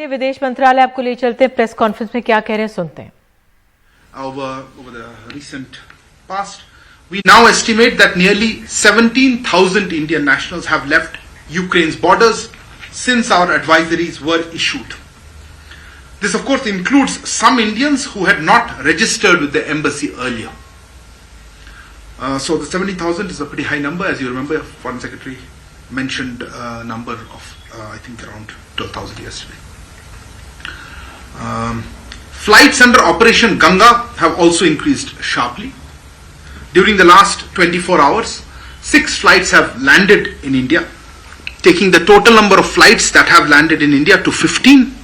विदेश मंत्रालय आपको ले चलते हैं प्रेस कॉन्फ्रेंस में क्या कह रहे हैं सुनते हैं. Over the recent past, we now estimate that nearly 17,000 Indian nationals have left Ukraine's borders since our advisories were issued. This of course includes some Indians who had not registered with the embassy earlier. So the 17,000 is a pretty high number. As you remember, Foreign Secretary mentioned a number of I think around 12,000 yesterday. Flights under Operation Ganga have also increased sharply. During the last 24 hours, 6 flights have landed in India, taking the total number of flights that have landed in India to 15,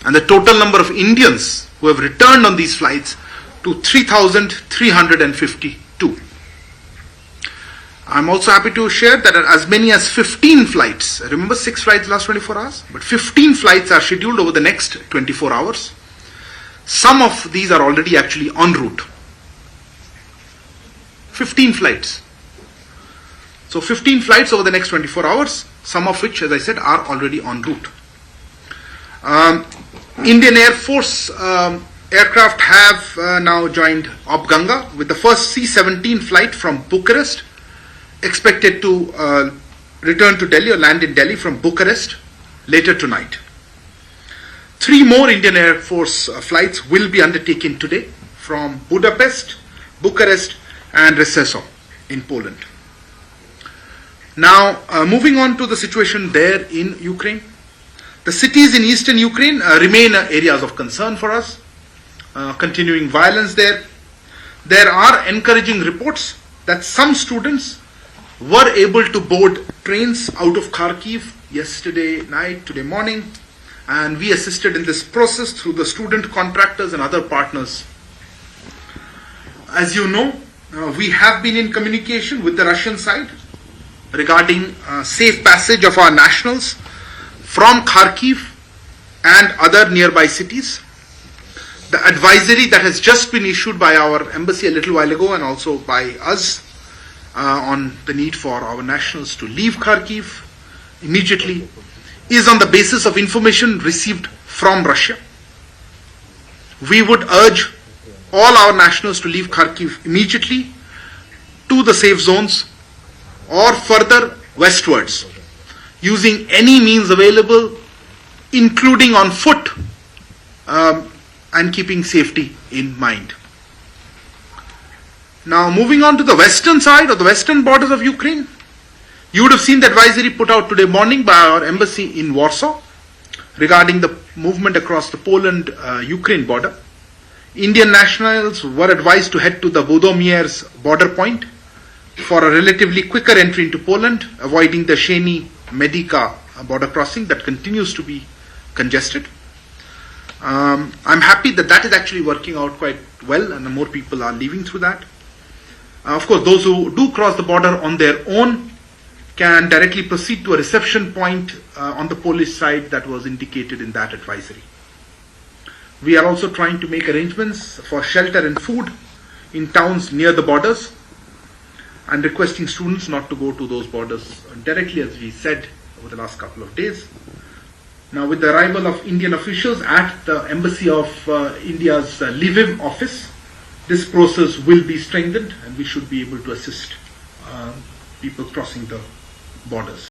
and the total number of Indians who have returned on these flights to 3,352. I'm also happy to share that as many as 15 flights, remember 6 flights last 24 hours, but 15 flights are scheduled over the next 24 hours. Some of these are already actually en route. 15 flights. So 15 flights over the next 24 hours, some of which, as I said, are already en route. Indian Air Force aircraft have now joined Op Ganga with the first C-17 flight from Bucharest, expected to return to Delhi or land in Delhi from Bucharest later tonight. 3 more Indian Air Force flights will be undertaken today from Budapest, Bucharest and Rzeszów in Poland. Now, moving on to the situation there in Ukraine. The cities in eastern Ukraine remain areas of concern for us. Continuing violence there. There are encouraging reports that some students were able to board trains out of Kharkiv yesterday night, today morning, and we assisted in this process through the student contractors and other partners. As you know, we have been in communication with the Russian side regarding safe passage of our nationals from Kharkiv and other nearby cities. The advisory that has just been issued by our embassy a little while ago and also by us on the need for our nationals to leave Kharkiv immediately is on the basis of information received from Russia. We would urge all our nationals to leave Kharkiv immediately to the safe zones or further westwards using any means available, including on foot, and keeping safety in mind. Now, moving on to the western side or the western borders of Ukraine, you would have seen the advisory put out today morning by our embassy in Warsaw regarding the movement across the Poland-Ukraine border. Indian nationals were advised to head to the Wodomier's border point for a relatively quicker entry into Poland, avoiding the Szeni-Medica border crossing that continues to be congested. I'm happy that that is actually working out quite well and more people are leaving through that. Of course, those who do cross the border on their own can directly proceed to a reception point on the Polish side that was indicated in that advisory. We are also trying to make arrangements for shelter and food in towns near the borders and requesting students not to go to those borders directly, as we said over the last couple of days. Now, with the arrival of Indian officials at the Embassy of India's Lviv office, this process will be strengthened and we should be able to assist people crossing the borders.